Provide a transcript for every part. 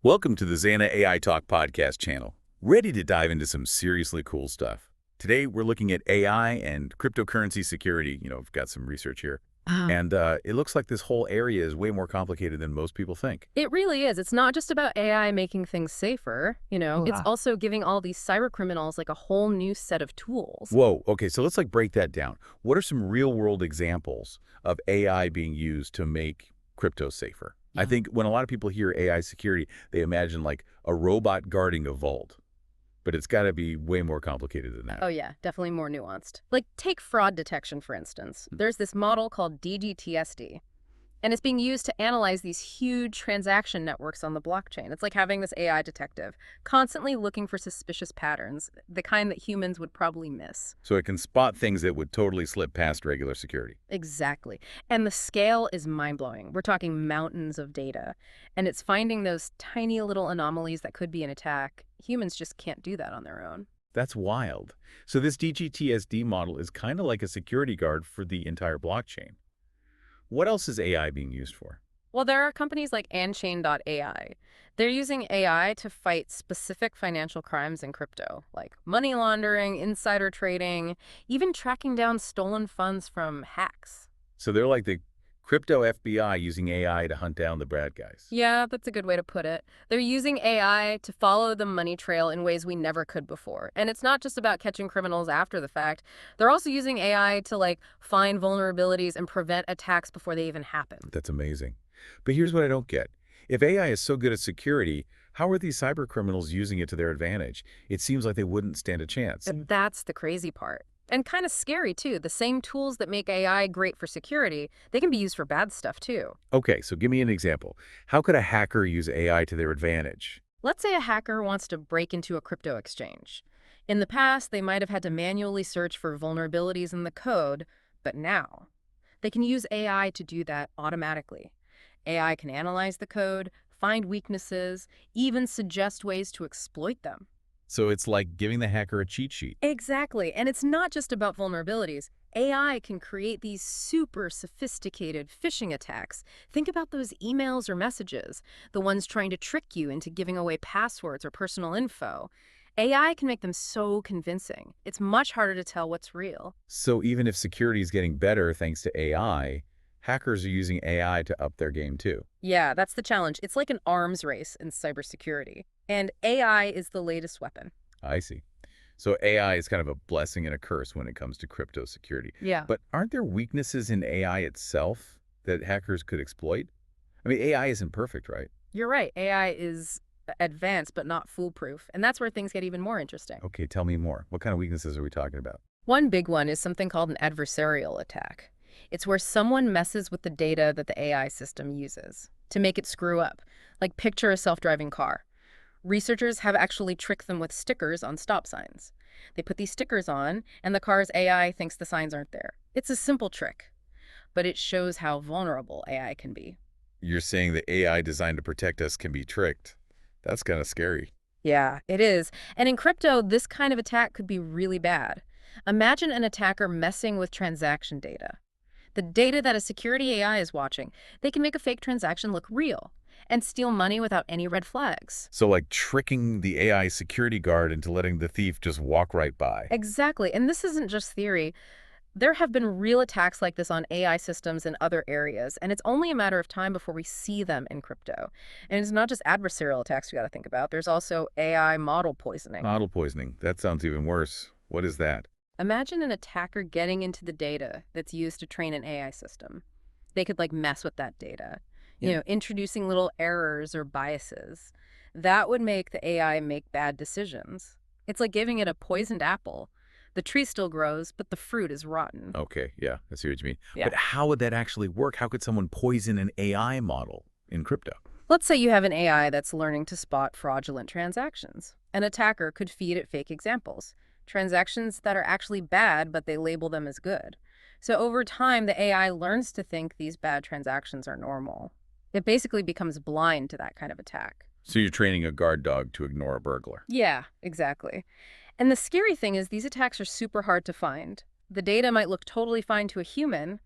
Welcome to the Zana AI Talk podcast channel. Ready to dive into some seriously cool stuff. Today, we're looking at AI and cryptocurrency security. We've got some research here. Oh, And it looks like this whole area is way more complicated than most people think. it really is. It's not just about AI making things safer, it's Ah, also giving all these cyber criminals like a whole new set of tools. Whoa, okay, so let's break that down. What are some real-world examples of AI being used to make crypto safer? I Yeah. think when a lot of people hear AI security, they imagine like a robot guarding a vault. But it's got to be way more complicated than that. Oh yeah, definitely more nuanced. Like take fraud detection, for instance. There's this model called DGTSD, and it's being used to analyze these huge transaction networks on the blockchain. It's like having this AI detective constantly looking for suspicious patterns, the kind that humans would probably miss. So it can spot things that would totally slip past regular security. Exactly. And the scale is mind-blowing. We're talking mountains of data. And it's finding those tiny little anomalies that could be an attack. Humans just can't do that on their own. That's wild. So this DGTSD model is kind of like a security guard for the entire blockchain. What else is AI being used for? Well, there are companies like Anchain.ai. They're using AI to fight specific financial crimes in crypto, like money laundering, insider trading, even tracking down stolen funds from hacks. So they're like the crypto FBI using AI to hunt down the bad guys. Yeah, that's a good way to put it. They're using AI to follow the money trail in ways we never could before. And it's not just about catching criminals after the fact. They're also using AI to find vulnerabilities and prevent attacks before they even happen. That's amazing. But here's what I don't get. If AI is so good at security, how are these cyber criminals using it to their advantage? It seems like they wouldn't stand a chance. And that's the crazy part. And kind of scary too. The same tools that make AI great for security, they can be used for bad stuff too. Okay, so give me an example. How could a hacker use AI to their advantage? Let's say a hacker wants to break into a crypto exchange. In the past, they might have had to manually search for vulnerabilities in the code, but now they can use AI to do that automatically. AI can analyze the code, find weaknesses, even suggest ways to exploit them. So it's like giving the hacker a cheat sheet. Exactly. And it's not just about vulnerabilities. AI can create these super sophisticated phishing attacks. Think about those emails or messages, the ones trying to trick you into giving away passwords or personal info. AI can make them so convincing. It's much harder to tell what's real. So even if security is getting better thanks to AI, hackers are using AI to up their game too. Yeah, that's the challenge. It's like an arms race in cybersecurity. And AI is the latest weapon. I see. So AI is kind of a blessing and a curse when it comes to crypto security. Yeah. But aren't there weaknesses in AI itself that hackers could exploit? I mean, AI isn't perfect, right? You're right. AI is advanced but not foolproof. And that's where things get even more interesting. Okay, tell me more. What kind of weaknesses are we talking about? One big one is something called an adversarial attack. It's where someone messes with the data that the AI system uses to make it screw up. Like picture a self-driving car. Researchers have actually tricked them with stickers on stop signs. They put these stickers on, and the car's AI thinks the signs aren't there. It's a simple trick, but it shows how vulnerable AI can be. You're saying the AI designed to protect us can be tricked. That's kind of scary. Yeah, it is. And in crypto, this kind of attack could be really bad. Imagine an attacker messing with transaction data. The data that a security AI is watching, they can make a fake transaction look real and steal money without any red flags. So like tricking the AI security guard into letting the thief just walk right by. Exactly. And this isn't just theory. There have been real attacks like this on AI systems in other areas, and it's only a matter of time before we see them in crypto. And it's not just adversarial attacks we got to think about. There's also AI model poisoning. Model poisoning. That sounds even worse. What is that? Imagine an attacker getting into the data that's used to train an AI system. They could mess with that data, Yeah. introducing little errors or biases. That would make the AI make bad decisions. It's like giving it a poisoned apple. The tree still grows, but the fruit is rotten. Okay, yeah, I see what you mean. Yeah. But how would that actually work? How could someone poison an AI model in crypto? Let's say you have an AI that's learning to spot fraudulent transactions. An attacker could feed it fake examples, transactions that are actually bad, but they label them as good. So over time, the AI learns to think these bad transactions are normal. It basically becomes blind to that kind of attack. So you're training a guard dog to ignore a burglar. Yeah, exactly. And the scary thing is these attacks are super hard to find. The data might look totally fine to a human,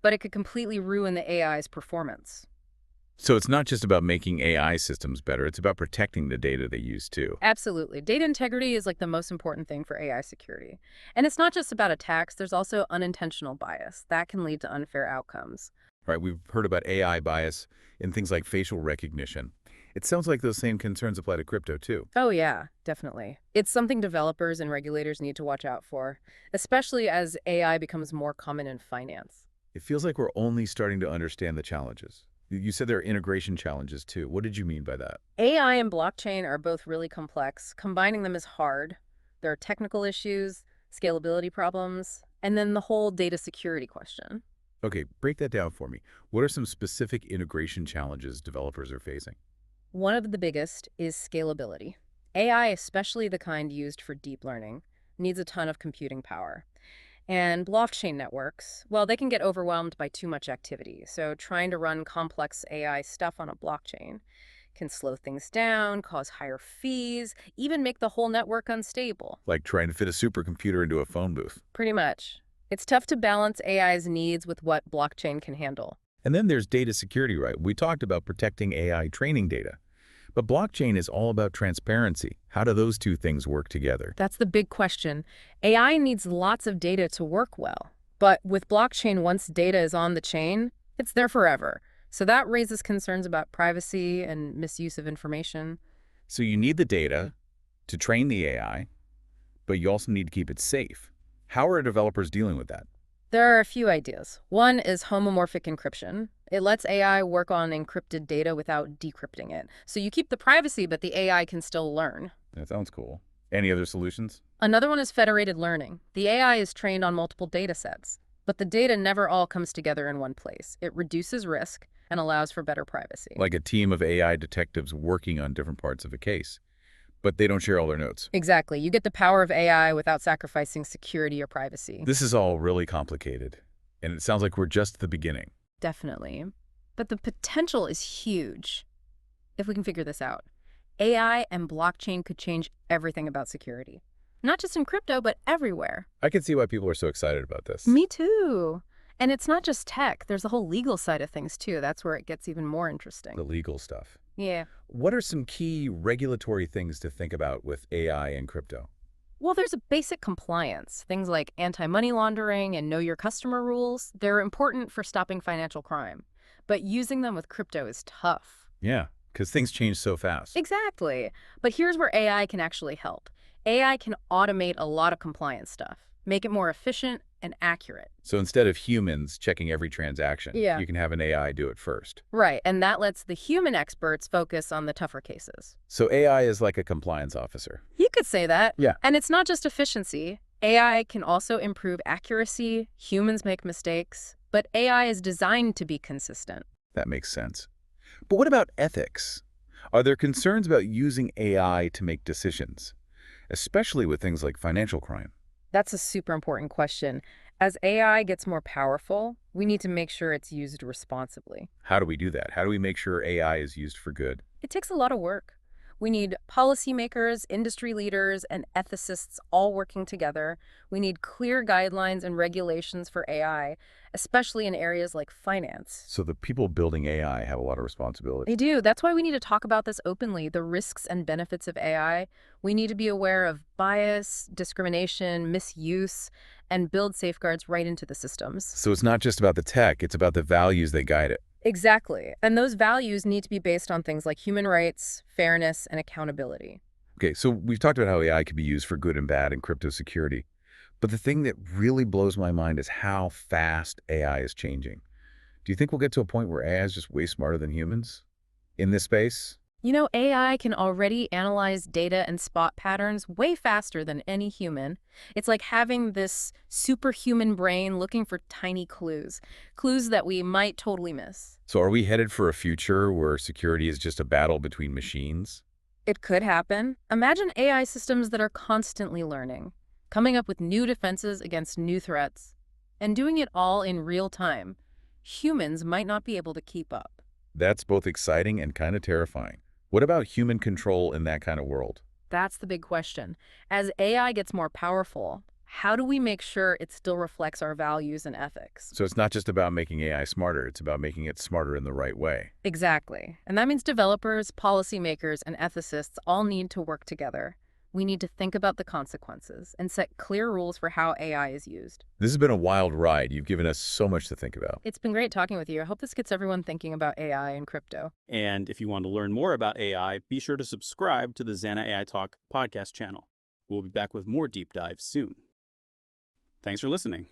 but it could completely ruin the AI's performance. So it's not just about making AI systems better, it's about protecting the data they use too. Absolutely. Data integrity is like the most important thing for AI security. And it's not just about attacks, there's also unintentional bias. That can lead to unfair outcomes. Right, we've heard about AI bias in things like facial recognition. It sounds like those same concerns apply to crypto too. Oh, yeah, definitely. It's something developers and regulators need to watch out for, especially as AI becomes more common in finance. It feels like we're only starting to understand the challenges. You said there are integration challenges too. What did you mean by that? AI and blockchain are both really complex. Combining them is hard. There are technical issues, scalability problems, and then the whole data security question. Okay, break that down for me. What are some specific integration challenges developers are facing? One of the biggest is scalability. AI, especially the kind used for deep learning, needs a ton of computing power. And blockchain networks, well, they can get overwhelmed by too much activity. So trying to run complex AI stuff on a blockchain can slow things down, cause higher fees, even make the whole network unstable. Like trying to fit a supercomputer into a phone booth. Pretty much. It's tough to balance AI's needs with what blockchain can handle. And then there's data security, right? We talked about protecting AI training data. But blockchain is all about transparency. How do those two things work together? That's the big question. AI needs lots of data to work well. But with blockchain, once data is on the chain, it's there forever. So that raises concerns about privacy and misuse of information. So you need the data to train the AI, but you also need to keep it safe. How are developers dealing with that? There are a few ideas. One is homomorphic encryption. It lets AI work on encrypted data without decrypting it. So you keep the privacy, but the AI can still learn. That sounds cool. Any other solutions? Another one is federated learning. The AI is trained on multiple data sets, but the data never all comes together in one place. It reduces risk and allows for better privacy. Like a team of AI detectives working on different parts of a case, but they don't share all their notes. Exactly. You get the power of AI without sacrificing security or privacy. This is all really complicated, and it sounds like we're just at the beginning. Definitely. But the potential is huge if we can figure this out. AI and blockchain could change everything about security. Not just in crypto, but everywhere. I can see why people are so excited about this. Me too. And it's not just tech. There's the whole legal side of things, too. That's where it gets even more interesting. The legal stuff. Yeah. What are some key regulatory things to think about with AI and crypto? Well, there's a basic compliance. Things like anti-money laundering and know your customer rules. They're important for stopping financial crime. But using them with crypto is tough. Yeah, because things change so fast. Exactly. But here's where AI can actually help. AI can automate a lot of compliance stuff, make it more efficient and accurate. So instead of humans checking every transaction, Yeah. you can have an AI do it first. Right, and that lets the human experts focus on the tougher cases. So AI is like a compliance officer. You could say that. Yeah. And it's not just efficiency. AI can also improve accuracy. Humans make mistakes, but AI is designed to be consistent. That makes sense. But what about ethics? Are there concerns about using AI to make decisions, especially with things like financial crime? That's a super important question. As AI gets more powerful, we need to make sure it's used responsibly. How do we do that? How do we make sure AI is used for good? It takes a lot of work. We need policymakers, industry leaders, and ethicists all working together. We need clear guidelines and regulations for AI, especially in areas like finance. So the people building AI have a lot of responsibility. They do. That's why we need to talk about this openly, the risks and benefits of AI. We need to be aware of bias, discrimination, misuse, and build safeguards right into the systems. So it's not just about the tech, it's about the values that guide it. Exactly. And those values need to be based on things like human rights, fairness, and accountability. Okay, so we've talked about how AI can be used for good and bad in crypto security. But the thing that really blows my mind is how fast AI is changing. Do you think we'll get to a point where AI is just way smarter than humans in this space? You know, AI can already analyze data and spot patterns way faster than any human. It's like having this superhuman brain looking for tiny clues, clues that we might totally miss. So are we headed for a future where security is just a battle between machines? It could happen. Imagine AI systems that are constantly learning, coming up with new defenses against new threats, and doing it all in real time. Humans might not be able to keep up. That's both exciting and kind of terrifying. What about human control in that kind of world? That's the big question. As AI gets more powerful, How do we make sure it still reflects our values and ethics? So it's not just about making AI smarter, it's about making it smarter in the right way. Exactly. And that means developers, policymakers, and ethicists all need to work together. We need to think about the consequences and set clear rules for how AI is used. This has been a wild ride. You've given us so much to think about. It's been great talking with you. I hope this gets everyone thinking about AI and crypto. And if you want to learn more about AI, be sure to subscribe to the Zana AI Talk podcast channel. We'll be back with more deep dives soon. Thanks for listening.